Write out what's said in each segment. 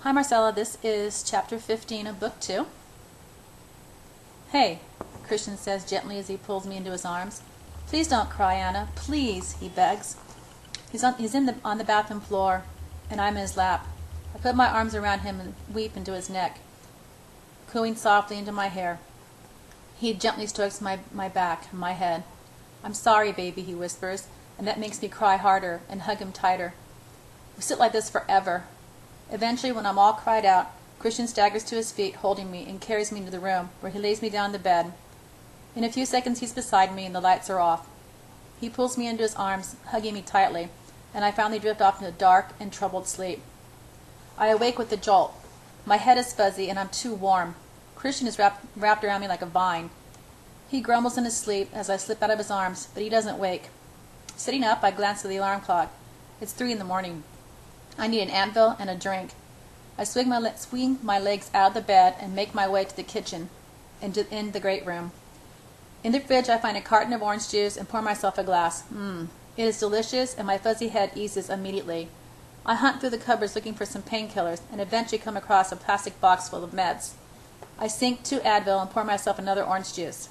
Hi Marcela, this is chapter 15 of book 2. Hey, Christian says gently as he pulls me into his arms. Please don't cry, Anna. Please, he begs. He's on the bathroom floor, and I'm in his lap. I put my arms around him and weep into his neck, cooing softly into my hair. He gently strokes my back and my head. I'm sorry, baby, he whispers, and that makes me cry harder and hug him tighter. We sit like this forever. Eventually, when I'm all cried out, Christian staggers to his feet, holding me, and carries me into the room, where he lays me down on the bed. In a few seconds, he's beside me, and the lights are off. He pulls me into his arms, hugging me tightly, and I finally drift off into dark and troubled sleep. I awake with a jolt. My head is fuzzy, and I'm too warm. Christian is wrapped around me like a vine. He grumbles in his sleep as I slip out of his arms, but he doesn't wake. Sitting up, I glance at the alarm clock. It's 3 a.m. I need an anvil and a drink. I swing my legs out of the bed and make my way to the kitchen, in the great room. In the fridge, I find a carton of orange juice and pour myself a glass. It is delicious, and my fuzzy head eases immediately. I hunt through the cupboards looking for some painkillers, and eventually come across a plastic box full of meds. I sink 2 Advil and pour myself another orange juice.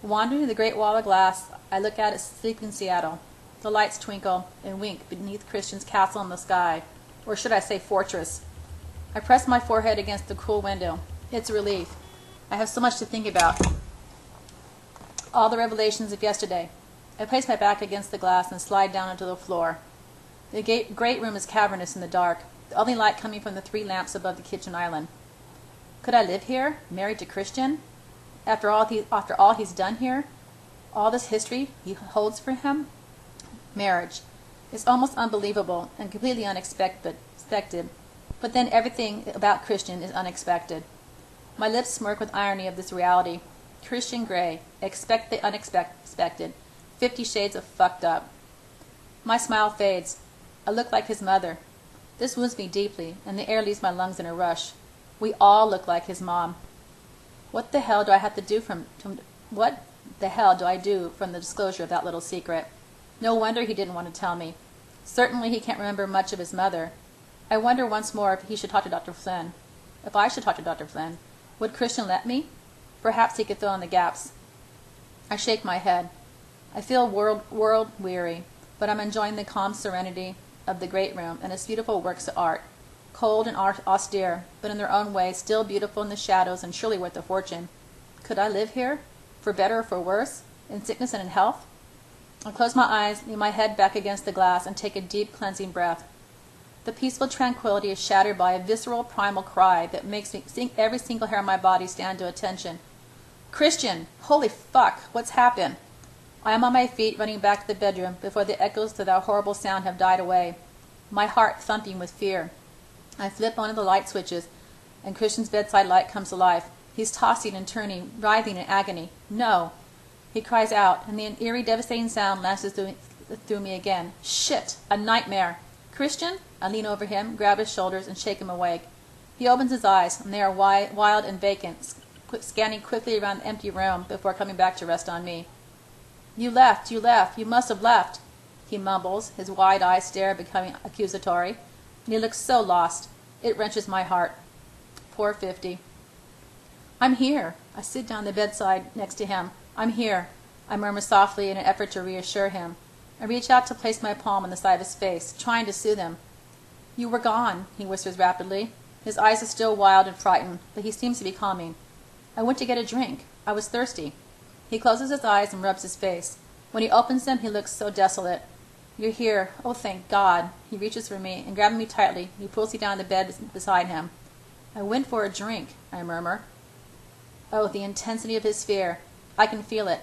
Wandering the great wall of glass, I look out at sleeping Seattle. The lights twinkle and wink beneath Christian's castle in the sky. Or should I say fortress. I press my forehead against the cool window. It's a relief. I have so much to think about. All the revelations of yesterday. I place my back against the glass and slide down onto the floor. The great room is cavernous in the dark, the only light coming from the 3 lamps above the kitchen island. Could I live here, married to Christian? After all he's done here? All this history he holds for him? Marriage. It's almost unbelievable and completely unexpected, but then everything about Christian is unexpected. My lips smirk with irony of this reality. Christian Grey, expect the unexpected, 50 shades of fucked up. My smile fades. I look like his mother. This wounds me deeply, and the air leaves my lungs in a rush. We all look like his mom. What the hell do I have to do from the disclosure of that little secret? No wonder he didn't want to tell me. Certainly he can't remember much of his mother. I wonder once more if he should talk to Dr. Flynn. If I should talk to Dr. Flynn, would Christian let me? Perhaps he could fill in the gaps. I shake my head. I feel world weary, but I'm enjoying the calm serenity of the great room and its beautiful works of art. Cold and austere, but in their own way still beautiful in the shadows and surely worth a fortune. Could I live here? For better or for worse? In sickness and in health? I close my eyes, lay my head back against the glass, and take a deep, cleansing breath. The peaceful tranquility is shattered by a visceral, primal cry that makes every single hair on my body stand to attention. Christian! Holy fuck! What's happened? I am on my feet, running back to the bedroom before the echoes to that horrible sound have died away, my heart thumping with fear. I flip one of the light switches, and Christian's bedside light comes alive. He's tossing and turning, writhing in agony. No! He cries out, and the eerie, devastating sound lances through me again. Shit! A nightmare! Christian? I lean over him, grab his shoulders, and shake him awake. He opens his eyes, and they are wild and vacant, scanning quickly around the empty room before coming back to rest on me. You left, you must have left, he mumbles, his wide eyes stare becoming accusatory, and he looks so lost. It wrenches my heart. Poor 50. I'm here. I sit down the bedside next to him. I'm here, I murmur softly in an effort to reassure him. I reach out to place my palm on the side of his face, trying to soothe him. You were gone, he whispers rapidly. His eyes are still wild and frightened, but he seems to be calming. I went to get a drink. I was thirsty. He closes his eyes and rubs his face. When he opens them, he looks so desolate. You're here. Oh, thank God. He reaches for me, and grabbing me tightly, he pulls me down the bed beside him. I went for a drink, I murmur. Oh, the intensity of his fear. I can feel it.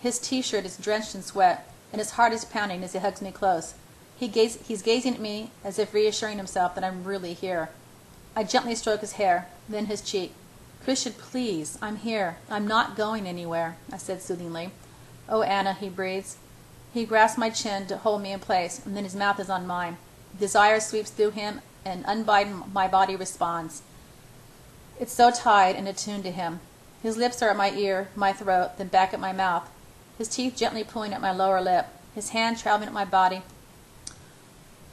His T-shirt is drenched in sweat, and his heart is pounding as he hugs me close. He's gazing at me as if reassuring himself that I'm really here. I gently stroke his hair, then his cheek. Christian, please, I'm here. I'm not going anywhere, I said soothingly. Oh, Anna, he breathes. He grasps my chin to hold me in place, and then his mouth is on mine. Desire sweeps through him, and unbidden my body responds. It's so tied and attuned to him. His lips are at my ear, my throat, then back at my mouth. His teeth gently pulling at my lower lip. His hand traveling up my body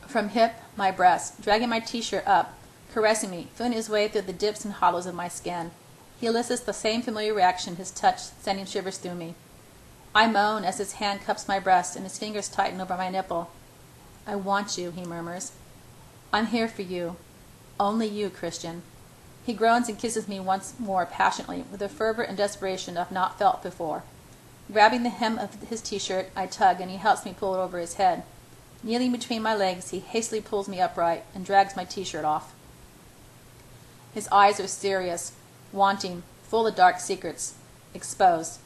from hip, my breast, dragging my T-shirt up, caressing me, feeling his way through the dips and hollows of my skin. He elicits the same familiar reaction, his touch sending shivers through me. I moan as his hand cups my breast and his fingers tighten over my nipple. I want you, he murmurs. I'm here for you. Only you, Christian. He groans and kisses me once more passionately, with a fervor and desperation I've not felt before. Grabbing the hem of his t-shirt, I tug, and he helps me pull it over his head. Kneeling between my legs, he hastily pulls me upright and drags my t-shirt off. His eyes are serious, wanting, full of dark secrets, exposed.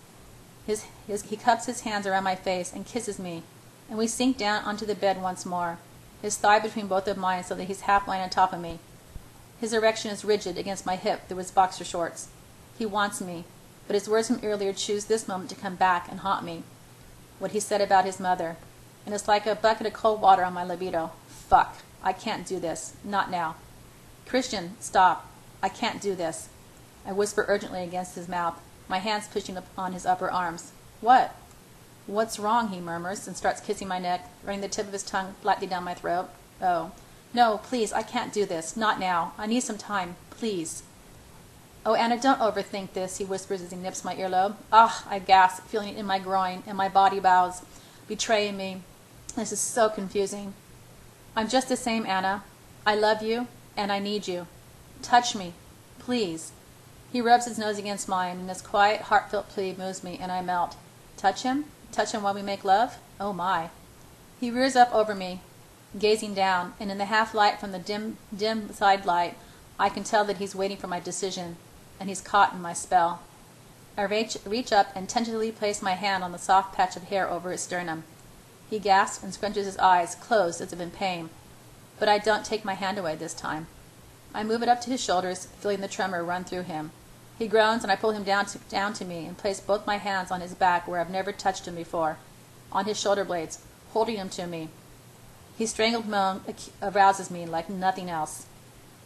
He cups his hands around my face and kisses me, and we sink down onto the bed once more, his thigh between both of mine so that he's half lying on top of me. His erection is rigid against my hip through his boxer shorts. He wants me, but his words from earlier choose this moment to come back and haunt me. What he said about his mother. And it's like a bucket of cold water on my libido. Fuck. I can't do this. Not now. Christian, stop. I can't do this. I whisper urgently against his mouth, my hands pushing up on his upper arms. What? What's wrong, he murmurs, and starts kissing my neck, running the tip of his tongue lightly down my throat. Oh. No, please, I can't do this. Not now. I need some time. Please. Oh, Anna, don't overthink this, he whispers as he nips my earlobe. Ah, I gasp, feeling it in my groin, and my body bows, betraying me. This is so confusing. I'm just the same, Anna. I love you, and I need you. Touch me. Please. He rubs his nose against mine, and his quiet, heartfelt plea moves me, and I melt. Touch him? Touch him while we make love? Oh, my. He rears up over me, gazing down, and in the half-light from the dim side light, I can tell that he's waiting for my decision, and he's caught in my spell. I reach up and tentatively place my hand on the soft patch of hair over his sternum. He gasps and scrunches his eyes, closed as if in pain. But I don't take my hand away this time. I move it up to his shoulders, feeling the tremor run through him. He groans, and I pull him down to me and place both my hands on his back where I've never touched him before, on his shoulder blades, holding him to me. His strangled moan arouses me like nothing else.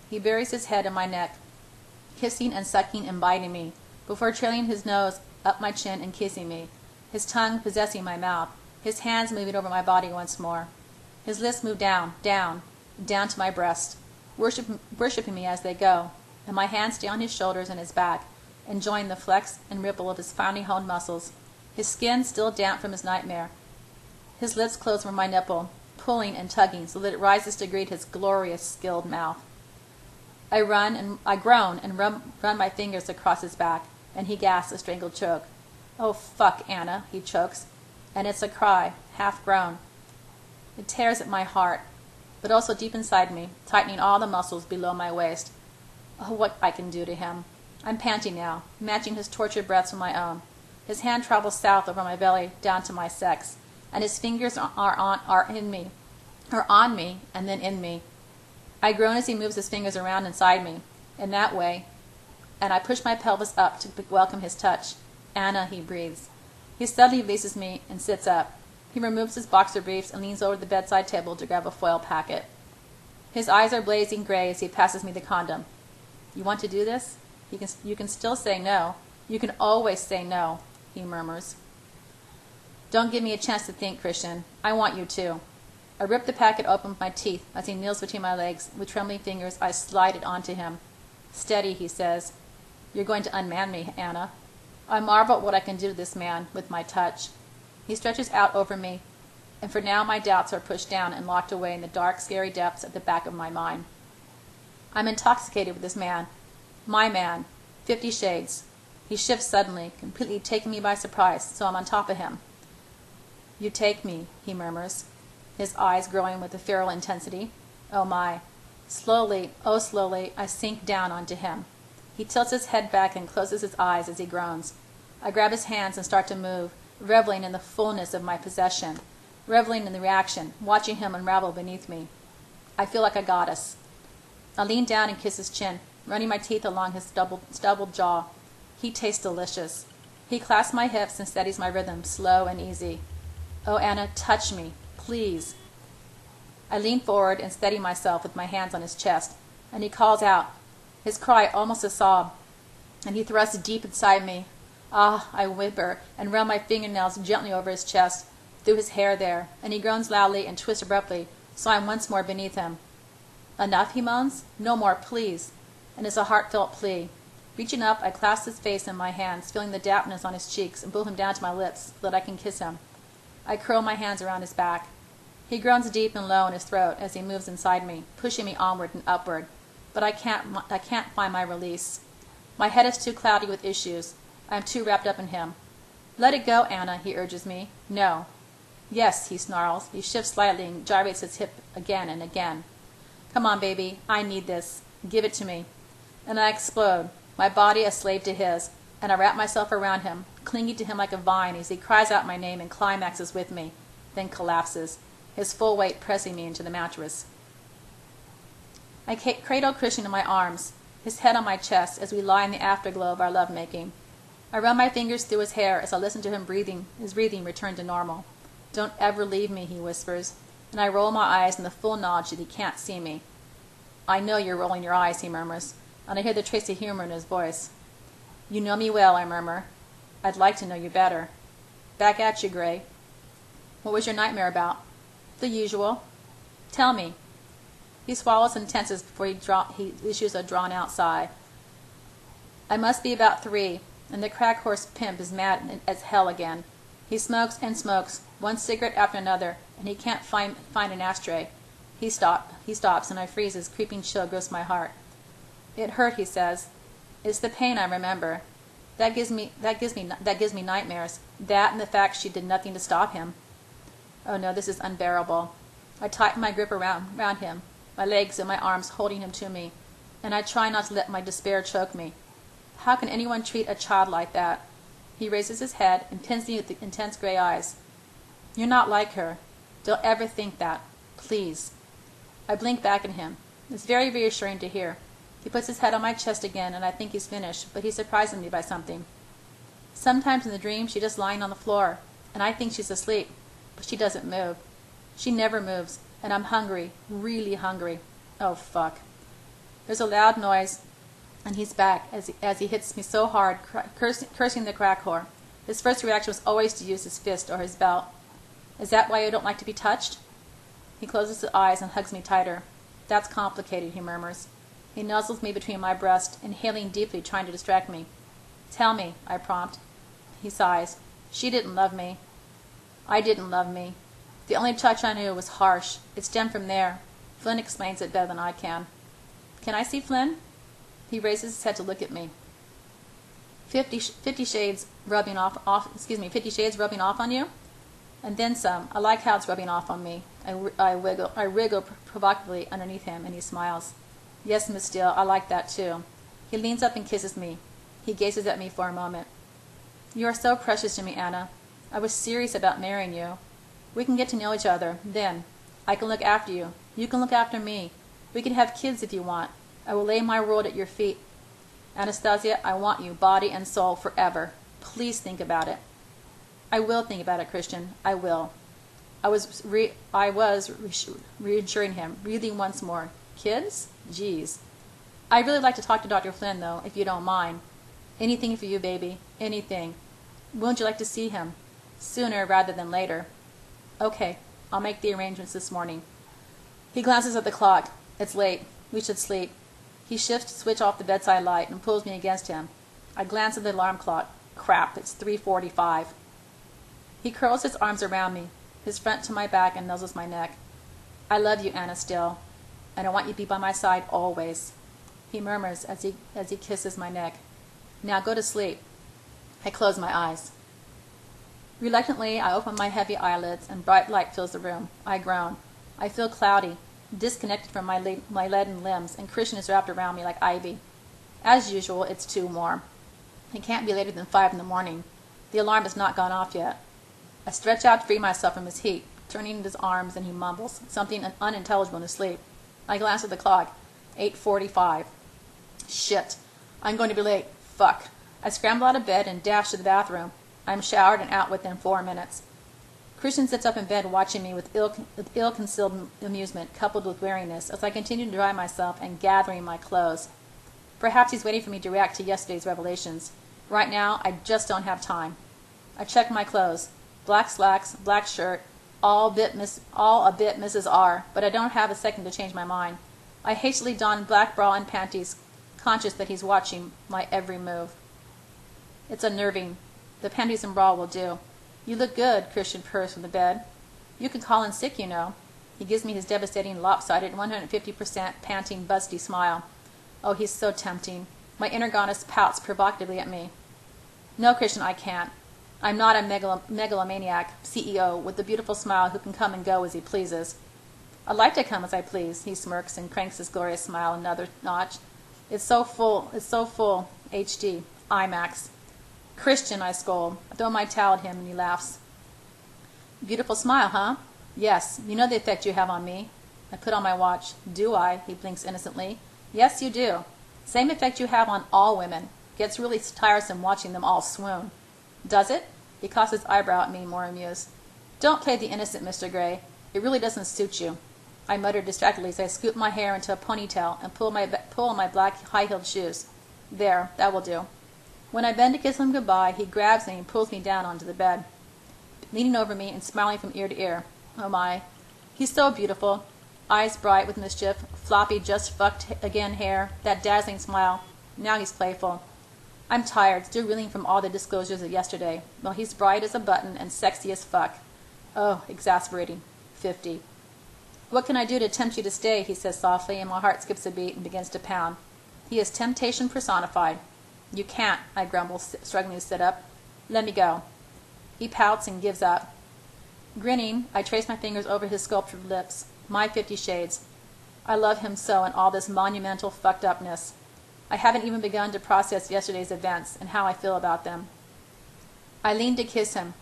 He buries his head in my neck, kissing and sucking and biting me, before trailing his nose up my chin and kissing me, his tongue possessing my mouth, his hands moving over my body once more. His lips move down to my breast, worshiping me as they go, and my hands stay on his shoulders and his back, enjoying the flex and ripple of his finely honed muscles, his skin still damp from his nightmare. His lips close over my nipple, pulling and tugging so that it rises to greet his glorious, skilled mouth. I groan and run my fingers across his back, and he gasps a strangled choke. Oh, fuck, Anna, he chokes, and it's a cry, half-grown. It tears at my heart, but also deep inside me, tightening all the muscles below my waist. Oh, what I can do to him. I'm panting now, matching his tortured breaths with my own. His hand travels south over my belly, down to my sex, and his fingers are on me, and then in me. I groan as he moves his fingers around inside me, in that way, and I push my pelvis up to welcome his touch. Anna, he breathes. He suddenly releases me and sits up. He removes his boxer briefs and leans over the bedside table to grab a foil packet. His eyes are blazing gray as he passes me the condom. You want to do this? You can still say no. You can always say no, he murmurs. Don't give me a chance to think, Christian. I want you too. I rip the packet open with my teeth as he kneels between my legs. With trembling fingers, I slide it onto him. Steady, he says. You're going to unman me, Anna. I marvel at what I can do to this man with my touch. He stretches out over me, and for now my doubts are pushed down and locked away in the dark, scary depths at the back of my mind. I'm intoxicated with this man. My man. 50 Shades. He shifts suddenly, completely taking me by surprise, so I'm on top of him. You take me, he murmurs, his eyes growing with a feral intensity. Oh my. Slowly, oh slowly, I sink down onto him. He tilts his head back and closes his eyes as he groans. I grab his hands and start to move, reveling in the fullness of my possession, reveling in the reaction, watching him unravel beneath me. I feel like a goddess. I lean down and kiss his chin, running my teeth along his stubbled jaw. He tastes delicious. He clasps my hips and steadies my rhythm, slow and easy. Oh, Anna, touch me, please. I lean forward and steady myself with my hands on his chest, and he calls out, his cry almost a sob, and he thrusts deep inside me. Ah, I whimper and run my fingernails gently over his chest, through his hair there, and he groans loudly and twists abruptly, so I'm once more beneath him. Enough, he moans. No more, please. And it's a heartfelt plea. Reaching up, I clasp his face in my hands, feeling the dampness on his cheeks, and pull him down to my lips so that I can kiss him. I curl my hands around his back. He groans deep and low in his throat as he moves inside me, pushing me onward and upward. But I can't find my release. My head is too cloudy with issues. I am too wrapped up in him. Let it go, Anna, he urges me. No. Yes, he snarls. He shifts slightly and gyrates his hip again and again. Come on, baby. I need this. Give it to me. And I explode, my body a slave to his, and I wrap myself around him, clinging to him like a vine as he cries out my name and climaxes with me, then collapses, his full weight pressing me into the mattress. I cradle Christian in my arms, his head on my chest as we lie in the afterglow of our lovemaking. I run my fingers through his hair as I listen to him breathing, his breathing return to normal. Don't ever leave me, he whispers, and I roll my eyes in the full knowledge that he can't see me. I know you're rolling your eyes, he murmurs, and I hear the trace of humor in his voice. You know me well, I murmur. I'd like to know you better. Back at you, Gray. What was your nightmare about? The usual. Tell me. He swallows and tenses before he issues a drawn-out sigh. I must be about 3, and the crack horse pimp is mad as hell again. He smokes and smokes, one cigarette after another, and he can't find an ashtray. He stops, and I freeze as creeping chill grips my heart. It hurt, he says. It's the pain I remember. That gives me nightmares. That and the fact she did nothing to stop him. Oh no, this is unbearable. I tighten my grip around him, my legs and my arms holding him to me, and I try not to let my despair choke me. How can anyone treat a child like that? He raises his head and pins me with the intense gray eyes. You're not like her. Don't ever think that. Please. I blink back at him. It's very reassuring to hear. He puts his head on my chest again, and I think he's finished, but he surprises me by something. Sometimes in the dream she's just lying on the floor, and I think she's asleep, but she doesn't move. She never moves, and I'm hungry, really hungry. Oh, fuck. There's a loud noise, and he's back as he hits me so hard, cursing the crack whore. His first reaction was always to use his fist or his belt. Is that why you don't like to be touched? He closes his eyes and hugs me tighter. That's complicated, he murmurs. He nuzzles me between my breasts, inhaling deeply, trying to distract me. Tell me, I prompt. He sighs. She didn't love me. I didn't love me. The only touch I knew was harsh. It stemmed from there. Flynn explains it better than I can. Can I see Flynn? He raises his head to look at me. 50 shades rubbing off 50 shades rubbing off on you? And then some. I like how it's rubbing off on me. I wriggle provocatively underneath him, and he smiles. Yes, Miss Steele, I like that too. He leans up and kisses me. He gazes at me for a moment. You are so precious to me, Anna. I was serious about marrying you. We can get to know each other, then. I can look after you. You can look after me. We can have kids if you want. I will lay my world at your feet. Anastasia, I want you, body and soul, forever. Please think about it. I will think about it, Christian. I will. I was reassuring him, breathing once more. Kids? Geez. I'd really like to talk to Dr. Flynn, though, if you don't mind. Anything for you, baby. Anything. Wouldn't you like to see him? Sooner rather than later. Okay. I'll make the arrangements this morning. He glances at the clock. It's late. We should sleep. He shifts to switch off the bedside light and pulls me against him. I glance at the alarm clock. Crap, it's 3:45. He curls his arms around me, his front to my back, and nuzzles my neck. I love you, Anna, still, and I want you to be by my side always. He murmurs as he kisses my neck. Now go to sleep. I close my eyes. Reluctantly, I open my heavy eyelids, and bright light fills the room. I groan. I feel cloudy, disconnected from my leaden limbs, and Christian is wrapped around me like ivy. As usual, it's too warm. It can't be later than 5 in the morning. The alarm has not gone off yet. I stretch out to free myself from his heat, turning his arms, and he mumbles, something unintelligible in his sleep. I glance at the clock. 8:45. Shit. I'm going to be late. Fuck. I scramble out of bed and dash to the bathroom. I am showered and out within 4 minutes. Christian sits up in bed watching me with ill-concealed amusement coupled with weariness as I continue to dry myself and gathering my clothes. Perhaps he's waiting for me to react to yesterday's revelations. Right now, I just don't have time. I check my clothes. Black slacks, black shirt, all a bit Mrs. R, but I don't have a second to change my mind. I hastily don black bra and panties, conscious that he's watching my every move. It's unnerving. The panties and bra will do. You look good, Christian purrs from the bed. You can call in sick, you know. He gives me his devastating, lopsided, 150% panting, busty smile. Oh, he's so tempting. My inner goddess pouts provocatively at me. No, Christian, I can't. I'm not a megalomaniac CEO with a beautiful smile who can come and go as he pleases. I'd like to come as I please, he smirks and cranks his glorious smile another notch. It's so full, HD, IMAX. Christian, I scold. I throw my towel at him and he laughs. Beautiful smile, huh? Yes, you know the effect you have on me. I put on my watch. Do I? He blinks innocently. Yes, you do. Same effect you have on all women. Gets really tiresome watching them all swoon. Does it? He cocks his eyebrow at me, more amused. Don't play the innocent, Mr. Gray. It really doesn't suit you. I mutter distractedly as I scoop my hair into a ponytail and pull on my black high-heeled shoes. There, that will do. When I bend to kiss him goodbye, he grabs me and pulls me down onto the bed, leaning over me and smiling from ear to ear. Oh my. He's so beautiful. Eyes bright with mischief, floppy, just fucked again hair, that dazzling smile. Now he's playful. I'm tired, still reeling from all the disclosures of yesterday. Well, he's bright as a button and sexy as fuck. Oh, exasperating. 50. What can I do to tempt you to stay, he says softly, and my heart skips a beat and begins to pound. He is temptation personified. You can't, I grumble, struggling to sit up. Let me go. He pouts and gives up. Grinning, I trace my fingers over his sculptured lips. My 50 Shades. I love him so in all this monumental fucked upness. I haven't even begun to process yesterday's events and how I feel about them. I lean to kiss him,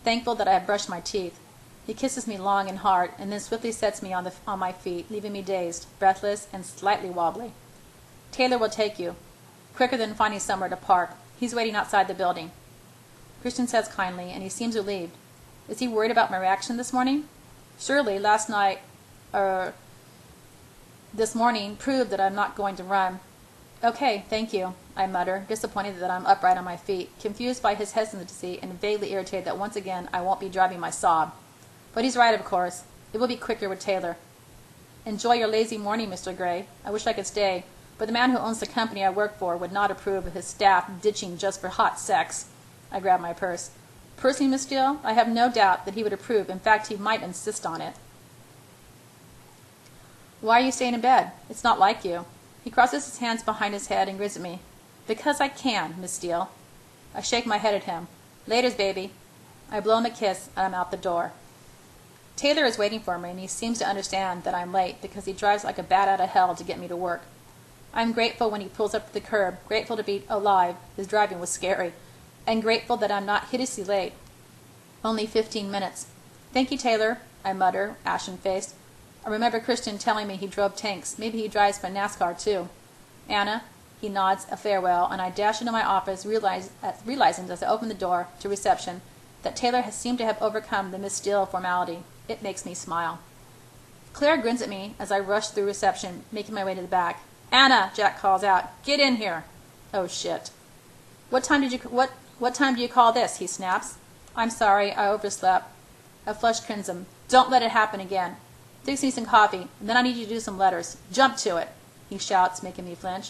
thankful that I have brushed my teeth. He kisses me long and hard, and then swiftly sets me on my feet, leaving me dazed, breathless, and slightly wobbly. Taylor will take you. Quicker than finding somewhere to park. He's waiting outside the building. Christian says kindly, and he seems relieved. Is he worried about my reaction this morning? Surely this morning proved that I'm not going to run. Okay, thank you, I mutter, disappointed that I'm upright on my feet, confused by his hesitancy and vaguely irritated that once again I won't be driving my Saab. But he's right, of course. It will be quicker with Taylor. Enjoy your lazy morning, Mr. Gray. I wish I could stay, but the man who owns the company I work for would not approve of his staff ditching just for hot sex. I grab my purse. Personally, Miss Steele, I have no doubt that he would approve. In fact, he might insist on it. Why are you staying in bed? It's not like you. He crosses his hands behind his head and grins at me. Because I can, Miss Steele. I shake my head at him. Laters, baby. I blow him a kiss, and I'm out the door. Taylor is waiting for me, and he seems to understand that I'm late because he drives like a bat out of hell to get me to work. I'm grateful when he pulls up to the curb, grateful to be alive. His driving was scary. And grateful that I'm not hideously late. Only 15 minutes. Thank you, Taylor, I mutter, ashen-faced. I remember Christian telling me he drove tanks. Maybe he drives for NASCAR, too. Anna, he nods a farewell, and I dash into my office, realizing as I open the door to reception that Taylor has seemed to have overcome the Miss Steele formality. It makes me smile. Claire grins at me as I rush through reception, making my way to the back. Anna, Jack calls out. Get in here. Oh, shit. What time do you call this? He snaps. I'm sorry, I overslept. I flush crimson. Don't let it happen again. Fix me some coffee, and then I need you to do some letters. Jump to it, he shouts, making me flinch.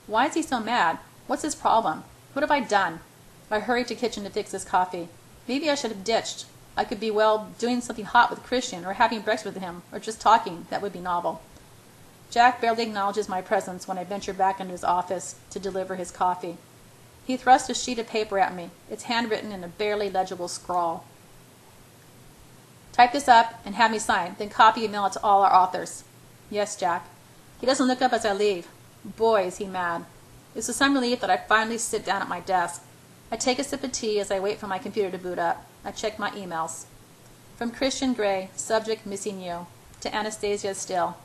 Why is he so mad? What's his problem? What have I done? I hurry to the kitchen to fix his coffee. Maybe I should have ditched. I could be, doing something hot with Christian, or having breakfast with him, or just talking. That would be novel. Jack barely acknowledges my presence when I venture back into his office to deliver his coffee. He thrusts a sheet of paper at me. It's handwritten in a barely legible scrawl. Type this up and have me sign, then copy and mail it to all our authors. Yes, Jack. He doesn't look up as I leave. Boy, is he mad. It's with some relief that I finally sit down at my desk. I take a sip of tea as I wait for my computer to boot up. I check my emails. From Christian Gray, subject missing you, to Anastasia Still.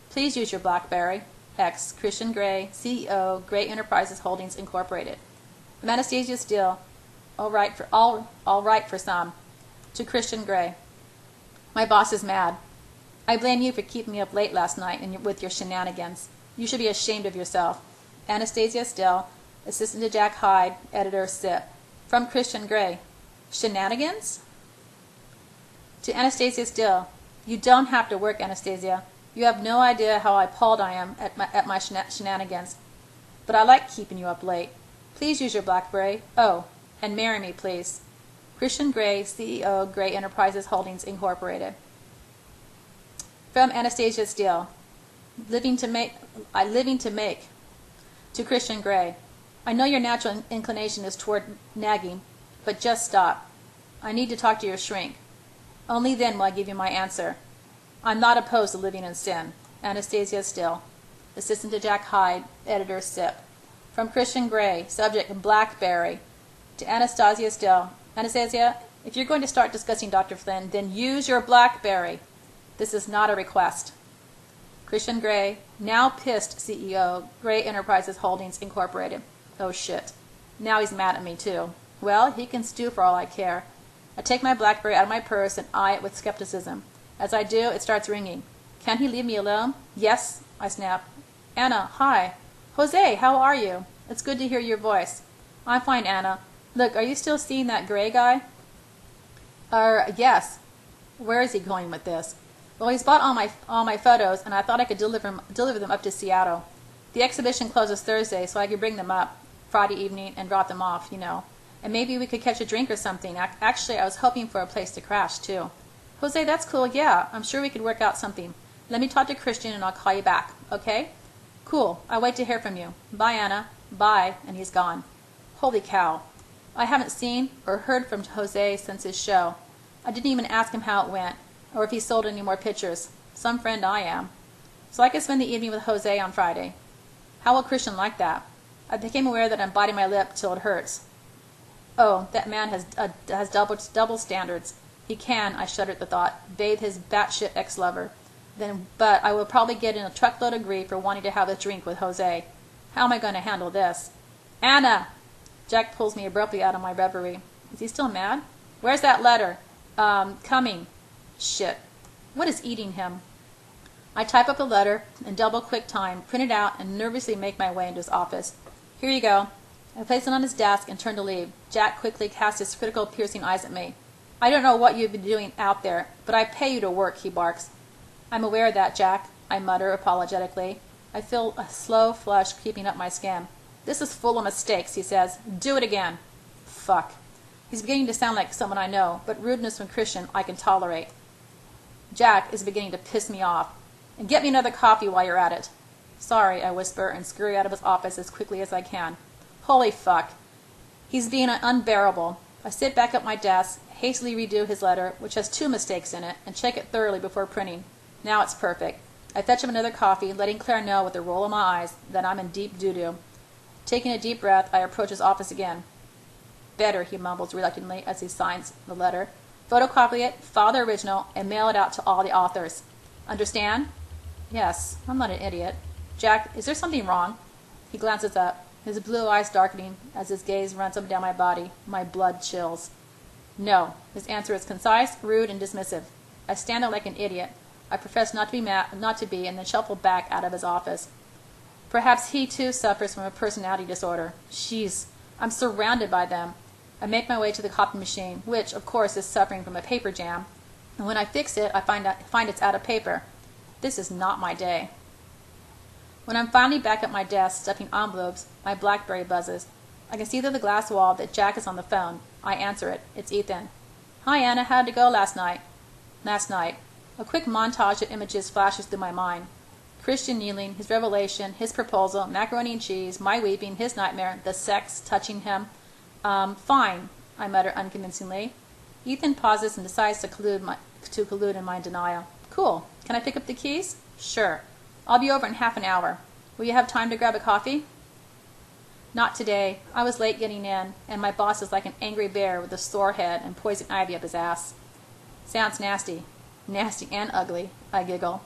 Please use your BlackBerry. X. Christian Gray, CEO, Gray Enterprises Holdings Incorporated. From Anastasia Still, all right for some. To Christian Gray. My boss is mad. I blame you for keeping me up late last night with your shenanigans. You should be ashamed of yourself. Anastasia Still, assistant to Jack Hyde, editor, SIP. From Christian Gray. Shenanigans? To Anastasia Still. You don't have to work, Anastasia. You have no idea how appalled I am at my shenanigans. But I like keeping you up late. Please use your BlackBerry. Oh, and marry me, please. Christian Gray, CEO, Gray Enterprises Holdings, Incorporated. From Anastasia Steele. Living to make. To Christian Gray. I know your natural inclination is toward nagging, but just stop. I need to talk to your shrink. Only then will I give you my answer. I'm not opposed to living in sin. Anastasia Steele. Assistant to Jack Hyde, Editor SIP. From Christian Gray, subject BlackBerry. To Anastasia Steele. Anastasia, if you're going to start discussing Dr. Flynn, then use your BlackBerry. This is not a request. Christian Gray, now pissed CEO, Gray Enterprises Holdings, Incorporated. Oh shit. Now he's mad at me too. Well, he can stew for all I care. I take my BlackBerry out of my purse and eye it with skepticism. As I do, it starts ringing. Can he leave me alone? Yes, I snap. Anna, hi. Jose, how are you? It's good to hear your voice. I'm fine, Anna. Look, are you still seeing that Gray guy? Yes. Where is he going with this? Well, he's bought all my photos, and I thought I could deliver them up to Seattle. The exhibition closes Thursday, so I could bring them up Friday evening and drop them off, you know. And maybe we could catch a drink or something. Actually, I was hoping for a place to crash, too. Jose, that's cool, yeah. I'm sure we could work out something. Let me talk to Christian, and I'll call you back, okay? Cool. I'll wait to hear from you. Bye, Anna. Bye. And he's gone. Holy cow. I haven't seen or heard from Jose since his show. I didn't even ask him how it went, or if he sold any more pictures. Some friend I am. So I could spend the evening with Jose on Friday. How will Christian like that? I became aware that I'm biting my lip till it hurts. Oh, that man has double standards. He can, I shudder at the thought, bathe his batshit ex-lover. But I will probably get in a truckload of grief for wanting to have a drink with Jose. How am I going to handle this? Anna! Jack pulls me abruptly out of my reverie. Is he still mad? Where's that letter? Coming. Shit. What is eating him? I type up the letter in double quick time, print it out, and nervously make my way into his office. Here you go. I place it on his desk and turn to leave. Jack quickly casts his critical, piercing eyes at me. I don't know what you've been doing out there, but I pay you to work, he barks. I'm aware of that, Jack, I mutter apologetically. I feel a slow flush creeping up my skin. This is full of mistakes, he says. Do it again. Fuck. He's beginning to sound like someone I know, but rudeness from Christian I can tolerate. Jack is beginning to piss me off. And get me another coffee while you're at it. Sorry, I whisper and scurry out of his office as quickly as I can. Holy fuck. He's being unbearable. I sit back at my desk, hastily redo his letter, which has 2 mistakes in it, and check it thoroughly before printing. Now it's perfect. I fetch him another coffee, letting Claire know with a roll of my eyes that I'm in deep doo-doo. Taking a deep breath, I approach his office again. Better, he mumbles reluctantly as he signs the letter. Photocopy it, file the original, and mail it out to all the authors. Understand? Yes, I'm not an idiot. Jack, is there something wrong? He glances up, his blue eyes darkening as his gaze runs up and down my body. My blood chills. No. His answer is concise, rude, and dismissive. I stand there like an idiot. I profess not to be, and then shuffle back out of his office. Perhaps he too suffers from a personality disorder. Jeez, I'm surrounded by them. I make my way to the copy machine, which, of course, is suffering from a paper jam. And when I fix it, I find it's out of paper. This is not my day. When I'm finally back at my desk stuffing envelopes, my BlackBerry buzzes. I can see through the glass wall that Jack is on the phone. I answer it. It's Ethan. Hi, Anna. How'd it go last night? Last night. A quick montage of images flashes through my mind. Christian kneeling, his revelation, his proposal, macaroni and cheese, my weeping, his nightmare, the sex, touching him. Fine, I mutter unconvincingly. Ethan pauses and decides to collude in my denial. Cool. Can I pick up the keys? Sure. I'll be over in half an hour. Will you have time to grab a coffee? Not today. I was late getting in, and my boss is like an angry bear with a sore head and poison ivy up his ass. Sounds nasty. Nasty and ugly, I giggle.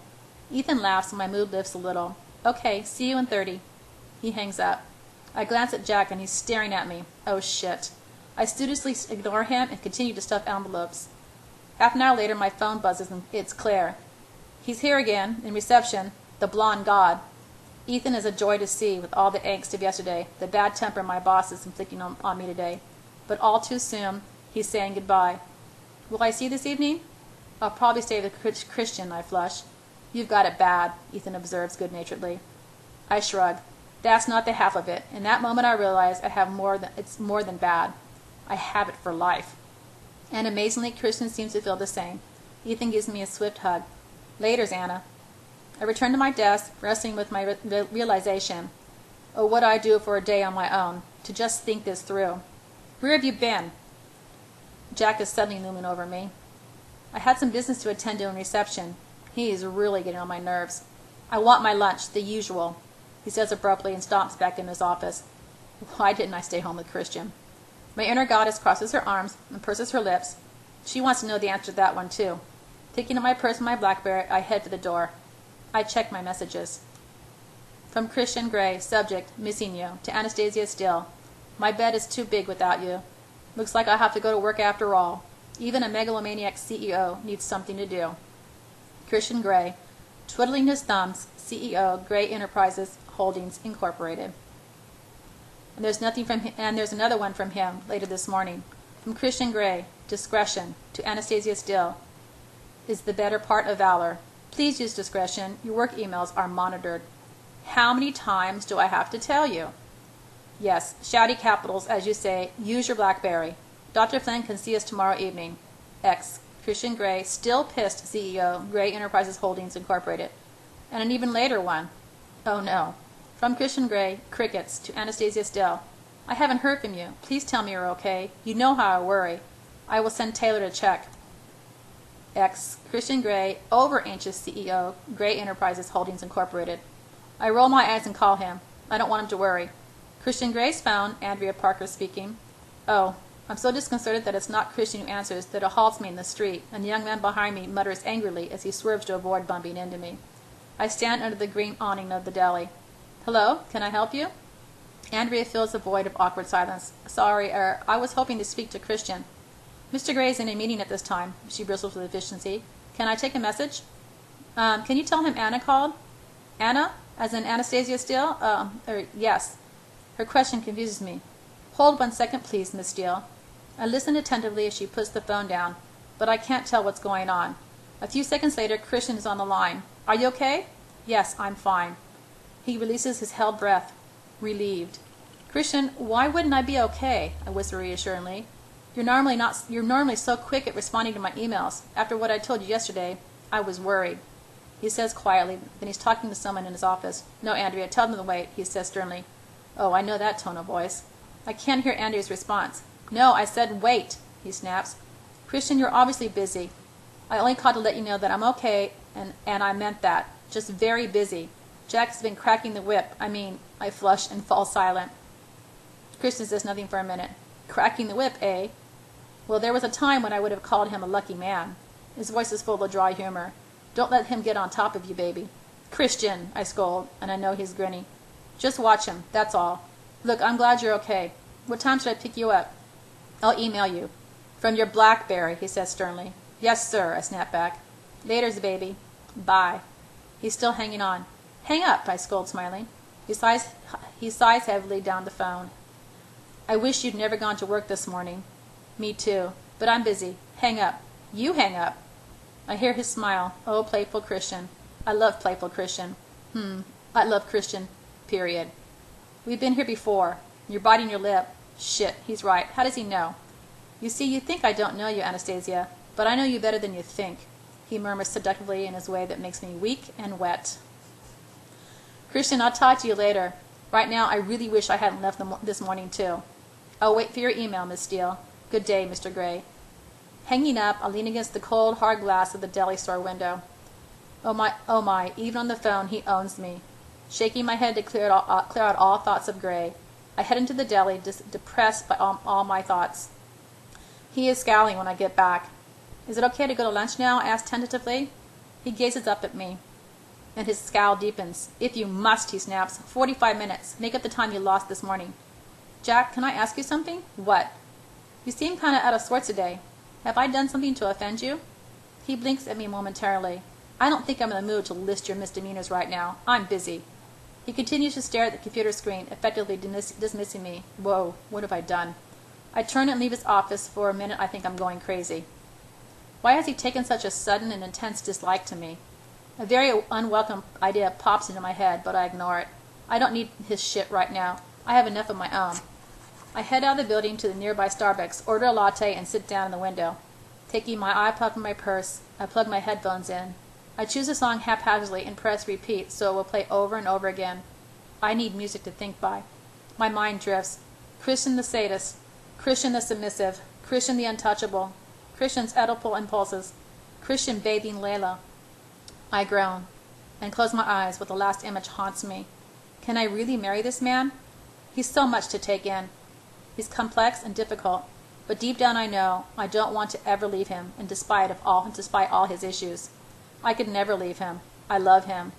Ethan laughs and my mood lifts a little. Okay, see you in 30. He hangs up. I glance at Jack and he's staring at me. Oh shit. I studiously ignore him and continue to stuff envelopes. Half an hour later my phone buzzes and it's Claire. He's here again, in reception, the blonde god. Ethan is a joy to see with all the angst of yesterday, the bad temper my boss is inflicting on me today. But all too soon, he's saying goodbye. Will I see you this evening? I'll probably stay with Christian, I flush. You've got it bad, Ethan observes good-naturedly. I shrug. That's not the half of it. In that moment I realize it's more than bad. I have it for life. And amazingly, Christian seems to feel the same. Ethan gives me a swift hug. Laters, Anna. I return to my desk, wrestling with my realization. Oh, what I do for a day on my own, to just think this through. Where have you been? Jack is suddenly looming over me. I had some business to attend to in reception. He is really getting on my nerves. I want my lunch, the usual, he says abruptly and stomps back in his office. Why didn't I stay home with Christian? My inner goddess crosses her arms and purses her lips. She wants to know the answer to that one, too. Picking up my purse and my BlackBerry, I head for the door. I check my messages. From Christian Gray, subject, missing you, to Anastasia Still. My bed is too big without you. Looks like I have to go to work after all. Even a megalomaniac CEO needs something to do. Christian Gray, twiddling his thumbs, CEO, Gray Enterprises Holdings, Incorporated. And there's another one from him later this morning. From Christian Gray, discretion, to Anastasia Still, is the better part of valor. Please use discretion. Your work emails are monitored. How many times do I have to tell you? Yes, shouty capitals, as you say. Use your BlackBerry. Dr. Flynn can see us tomorrow evening. X. Christian Gray, still pissed CEO, Gray Enterprises Holdings, Incorporated. And an even later one. Oh no. From Christian Gray, crickets, to Anastasia Still. I haven't heard from you. Please tell me you're okay. You know how I worry. I will send Taylor to check. X. Christian Gray, over-anxious CEO, Gray Enterprises Holdings, Incorporated. I roll my eyes and call him. I don't want him to worry. Christian Gray's phone, Andrea Parker speaking. Oh, I'm so disconcerted that it's not Christian who answers that it halts me in the street, and the young man behind me mutters angrily as he swerves to avoid bumping into me. I stand under the green awning of the deli. Hello, can I help you? Andrea fills the void of awkward silence. Sorry, I was hoping to speak to Christian. Mr. Gray's in a meeting at this time, she bristles with efficiency. Can I take a message? Can you tell him Anna called? Anna? As in Anastasia Steele? Yes. Her question confuses me. Hold 1 second, please, Miss Steele. I listen attentively as she puts the phone down, but I can't tell what's going on. A few seconds later, Christian is on the line. Are you okay? Yes, I'm fine. He releases his held breath, relieved. Christian, why wouldn't I be okay? I whisper reassuringly. You're normally so quick at responding to my emails. After what I told you yesterday, I was worried. He says quietly, then he's talking to someone in his office. No, Andrea, tell them to wait, he says sternly. Oh, I know that tone of voice. I can't hear Andrea's response. No, I said wait, he snaps. Christian, you're obviously busy. I only called to let you know that I'm okay, and I meant that. Just very busy. Jack has been cracking the whip. I flush and fall silent. Christian says nothing for a minute. Cracking the whip, eh? Well, there was a time when I would have called him a lucky man. His voice is full of dry humor. Don't let him get on top of you, baby. Christian, I scold, and I know he's grinning. Just watch him, that's all. Look, I'm glad you're okay. What time should I pick you up? I'll email you. From your BlackBerry, he says sternly. Yes, sir, I snap back. Laters, baby. Bye. He's still hanging on. Hang up, I scold, smiling. He sighs heavily down the phone. I wish you'd never gone to work this morning. Me too. But I'm busy. Hang up. You hang up. I hear his smile. Oh, playful Christian. I love playful Christian. I love Christian. Period. We've been here before. You're biting your lip. Shit, he's right. How does he know? You see, you think I don't know you, Anastasia, but I know you better than you think, he murmurs seductively in his way that makes me weak and wet. Christian, I'll talk to you later. Right now, I really wish I hadn't left this morning, too. I'll wait for your email, Miss Steele. Good day, Mr. Gray. Hanging up, I lean against the cold, hard glass of the deli store window. Oh my, even on the phone, he owns me. Shaking my head to clear out all thoughts of Gray, I head into the deli, depressed by all my thoughts. He is scowling when I get back. Is it okay to go to lunch now? I ask tentatively. He gazes up at me, and his scowl deepens. If you must, he snaps. 45 minutes. Make up the time you lost this morning. Jack, can I ask you something? What? You seem kind of out of sorts today. Have I done something to offend you? He blinks at me momentarily. I don't think I'm in the mood to list your misdemeanors right now. I'm busy. He continues to stare at the computer screen, effectively dismissing me. Whoa, what have I done? I turn and leave his office. For a minute I think I'm going crazy. Why has he taken such a sudden and intense dislike to me? A very unwelcome idea pops into my head, but I ignore it. I don't need his shit right now. I have enough of my own. I head out of the building to the nearby Starbucks, order a latte, and sit down in the window. Taking my iPod from my purse, I plug my headphones in. I choose a song haphazardly and press repeat so it will play over and over again. I need music to think by. My mind drifts. Christian the sadist, Christian the submissive, Christian the untouchable, Christian's Oedipal impulses, Christian bathing Layla. I groan and close my eyes, but the last image haunts me. Can I really marry this man? He's so much to take in. He's complex and difficult, but deep down I know I don't want to ever leave him, and despite all his issues. I could never leave him. I love him.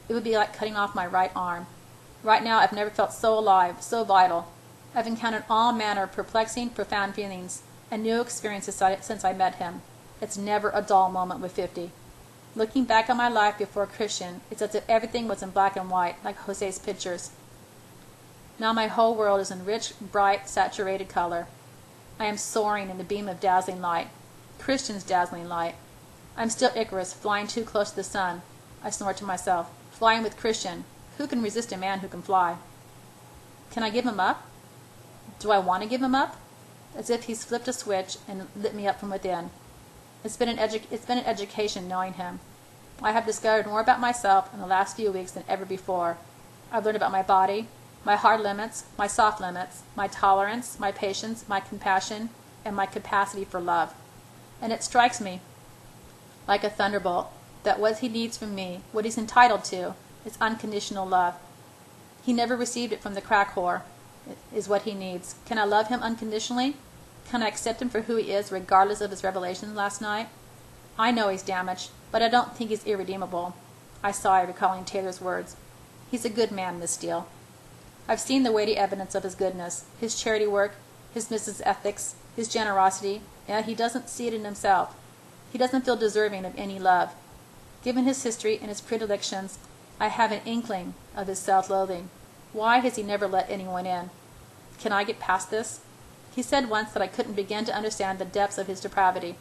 It would be like cutting off my right arm. Right now I've never felt so alive, so vital. I've encountered all manner of perplexing, profound feelings and new experiences since I met him. It's never a dull moment with 50. Looking back on my life before Christian, it's as if everything was in black and white, like Jose's pictures. Now my whole world is in rich, bright, saturated color. I am soaring in the beam of dazzling light, Christian's dazzling light. I'm still Icarus, flying too close to the sun. I snort to myself, flying with Christian. Who can resist a man who can fly? Can I give him up? Do I want to give him up? As if he's flipped a switch and lit me up from within. It's been an education knowing him. I have discovered more about myself in the last few weeks than ever before. I've learned about my body, my hard limits, my soft limits, my tolerance, my patience, my compassion, and my capacity for love. And it strikes me like a thunderbolt that what he needs from me, what he's entitled to, is unconditional love. He never received it from the crack whore, is what he needs. Can I love him unconditionally? Can I accept him for who he is, regardless of his revelations last night? I know he's damaged, but I don't think he's irredeemable. I sigh, recalling Taylor's words. He's a good man, Miss Steele. I've seen the weighty evidence of his goodness, his charity work, his business ethics, his generosity, and he doesn't see it in himself. He doesn't feel deserving of any love. Given his history and his predilections, I have an inkling of his self-loathing. Why has he never let anyone in? Can I get past this? He said once that I couldn't begin to understand the depths of his depravity.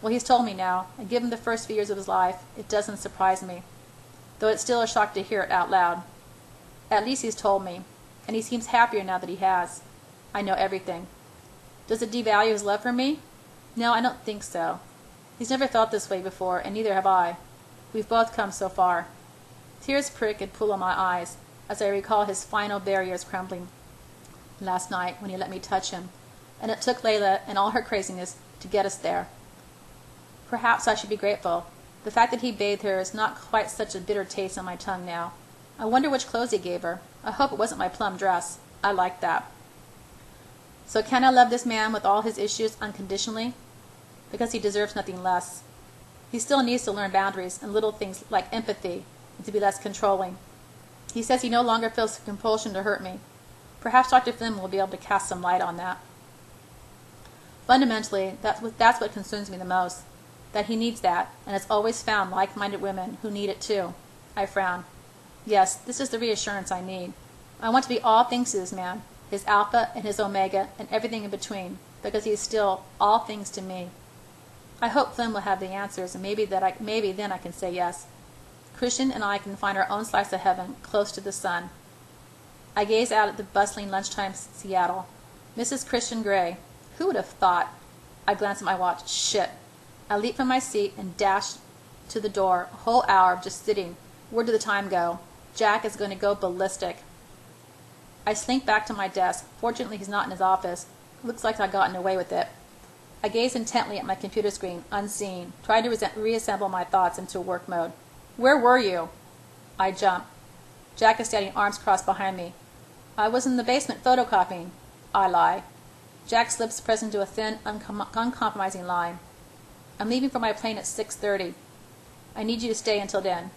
Well, he's told me now, and given the first few years of his life, it doesn't surprise me, though it's still a shock to hear it out loud. At least he's told me, and he seems happier now that he has. I know everything. Does it devalue his love for me? No, I don't think so. He's never felt this way before, and neither have I. We've both come so far. Tears prick and pool in my eyes as I recall his final barriers crumbling last night when he let me touch him, and it took Layla and all her craziness to get us there. Perhaps I should be grateful. The fact that he bathed her is not quite such a bitter taste on my tongue now. I wonder which clothes he gave her. I hope it wasn't my plum dress. I like that. So can I love this man with all his issues unconditionally? Because he deserves nothing less. He still needs to learn boundaries and little things like empathy and to be less controlling. He says he no longer feels the compulsion to hurt me. Perhaps Dr. Flynn will be able to cast some light on that. Fundamentally, that's what concerns me the most, that he needs that, and has always found like-minded women who need it too. I frown. Yes, this is the reassurance I need. I want to be all things to this man, his alpha and his omega and everything in between, because he is still all things to me. I hope Flynn will have the answers, and maybe then I can say yes. Christian and I can find our own slice of heaven close to the sun. I gaze out at the bustling lunchtime Seattle. Mrs. Christian Gray. Who would have thought? I glance at my watch. Shit. I leap from my seat and dash to the door. A whole hour of just sitting. Where did the time go? Jack is going to go ballistic. I slink back to my desk. Fortunately, he's not in his office. Looks like I've gotten away with it. I gaze intently at my computer screen, unseen, trying to reassemble my thoughts into work mode. Where were you? I jump. Jack is standing arms crossed behind me. I was in the basement photocopying. I lie. Jack slips pressed into a thin, uncompromising line. I'm leaving for my plane at 6:30. I need you to stay until then.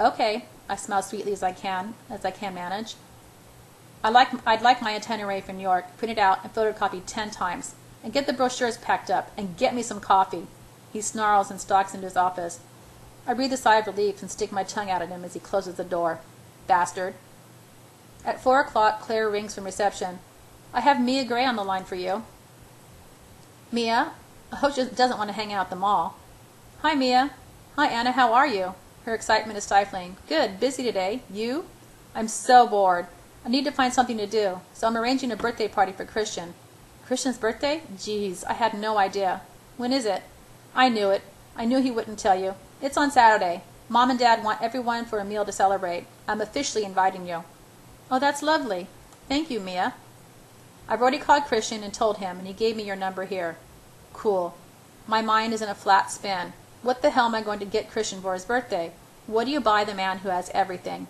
Okay, I smile sweetly as I can manage. I'd like my itinerary for New York printed out and photocopied 10 times, and get the brochures packed up, and get me some coffee. He snarls and stalks into his office. I breathe a sigh of relief and stick my tongue out at him as he closes the door. Bastard. At 4 o'clock, Claire rings from reception. I have Mia Gray on the line for you. Mia? I hope she doesn't want to hang out at the mall. Hi, Mia. Hi, Anna. How are you? Her excitement is stifling. Good. Busy today. You? I'm so bored. I need to find something to do, so I'm arranging a birthday party for Christian. Christian's birthday? Geez, I had no idea. When is it? I knew it. I knew he wouldn't tell you. It's on Saturday. Mom and Dad want everyone for a meal to celebrate. I'm officially inviting you. Oh, that's lovely. Thank you, Mia. I've already called Christian and told him, and he gave me your number here. Cool. My mind is in a flat spin. What the hell am I going to get Christian for his birthday? What do you buy the man who has everything?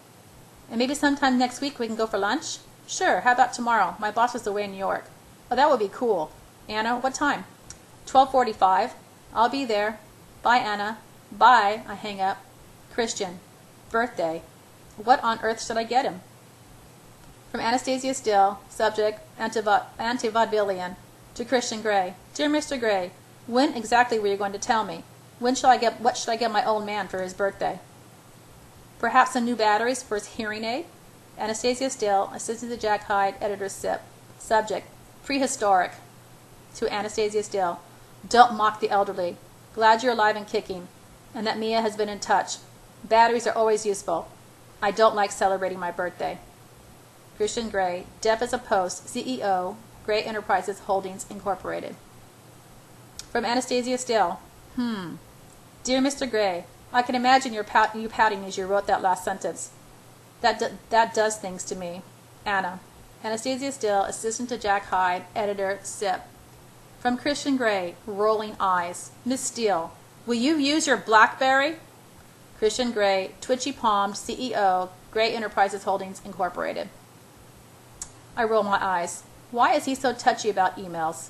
And maybe sometime next week we can go for lunch? Sure, how about tomorrow? My boss is away in New York. Oh, that would be cool. Anna, what time? 12:45. I'll be there. Bye, Anna. Bye. I hang up. Christian. Birthday. What on earth should I get him? From Anastasia Still, subject, Antivaudevillian, to Christian Grey. Dear Mr. Grey, when exactly were you going to tell me? What should I get my old man for his birthday? Perhaps some new batteries for his hearing aid? Anastasia Still, assistant to Jack Hyde, editor SIP. Subject, prehistoric. To Anastasia Still, don't mock the elderly. Glad you're alive and kicking, and that Mia has been in touch. Batteries are always useful. I don't like celebrating my birthday. Christian Grey, deaf as a post, CEO, Grey Enterprises Holdings, Incorporated. From Anastasia Still, Dear Mr. Grey, I can imagine you pouting as you wrote that last sentence. That does things to me. Anna. Anastasia Still, assistant to Jack Hyde, editor, SIP. From Christian Grey, rolling eyes. Miss Steele, will you use your BlackBerry? Christian Grey, twitchy-palmed, CEO, Grey Enterprises Holdings, Incorporated. I roll my eyes. Why is he so touchy about emails?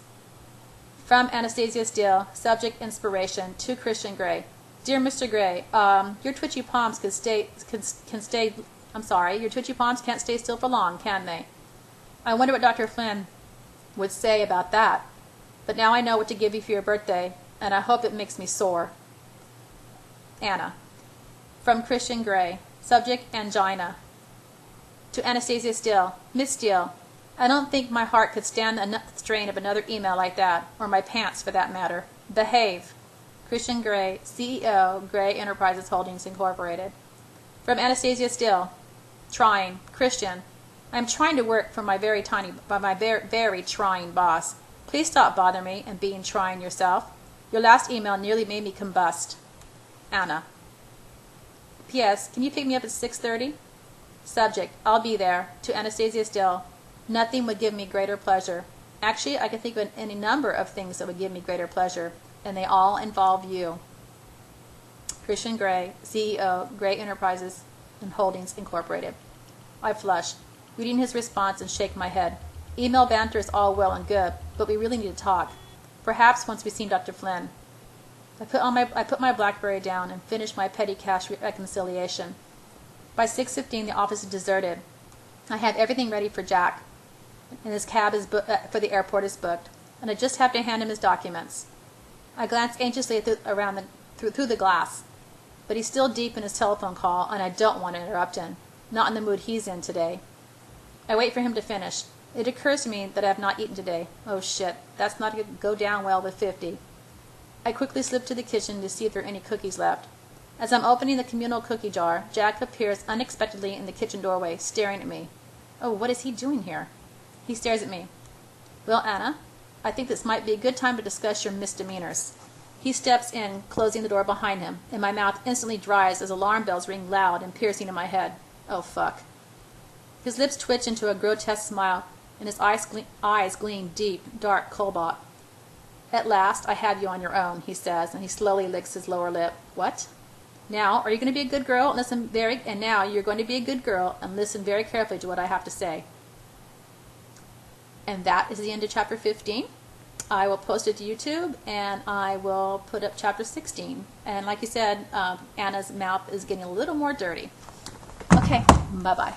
From Anastasia Steele, subject, inspiration, to Christian Grey. Dear Mr. Grey, your twitchy palms your twitchy palms can't stay still for long, can they? I wonder what Dr. Flynn would say about that. But now I know what to give you for your birthday, and I hope it makes me sore. Anna. From Christian Grey, subject, angina. To Anastasia Steele, Miss Steele, I don't think my heart could stand the strain of another email like that, or my pants for that matter. Behave. Christian Grey, CEO, Grey Enterprises Holdings, Incorporated. From Anastasia Steele, trying. Christian, I am trying to work for my very trying boss. Please stop bothering me and being trying yourself. Your last email nearly made me combust. Anna. P.S. Can you pick me up at 6:30? Subject, I'll be there. To Anastasia Still, nothing would give me greater pleasure. Actually, I can think of any number of things that would give me greater pleasure, and they all involve you. Christian Grey, CEO, Grey Enterprises and Holdings, Incorporated. I flush, reading his response, and shake my head. Email banter is all well and good, but we really need to talk. Perhaps once we've seen Dr. Flynn. I put my BlackBerry down and finished my petty cash reconciliation. By 6:15, the office is deserted. I have everything ready for Jack, and his cab for the airport is booked, and I just have to hand him his documents. I glance anxiously through the glass, but he's still deep in his telephone call, and I don't want to interrupt him. Not in the mood he's in today. I wait for him to finish. It occurs to me that I have not eaten today. Oh shit, that's not going to go down well with 50. I quickly slip to the kitchen to see if there are any cookies left. As I'm opening the communal cookie jar, Jack appears unexpectedly in the kitchen doorway, staring at me. Oh, what is he doing here? He stares at me. Well, Anna, I think this might be a good time to discuss your misdemeanors. He steps in, closing the door behind him, and my mouth instantly dries as alarm bells ring loud and piercing in my head. Oh, fuck. His lips twitch into a grotesque smile, and his eyes gleam deep, dark cobalt. At last, I have you on your own, he says, and he slowly licks his lower lip. What? Now, are you going to be a good girl and now you're going to be a good girl and listen very carefully to what I have to say. And that is the end of chapter 15. I will post it to YouTube, and I will put up chapter 16. And like you said, Anna's mouth is getting a little more dirty. Okay, bye-bye.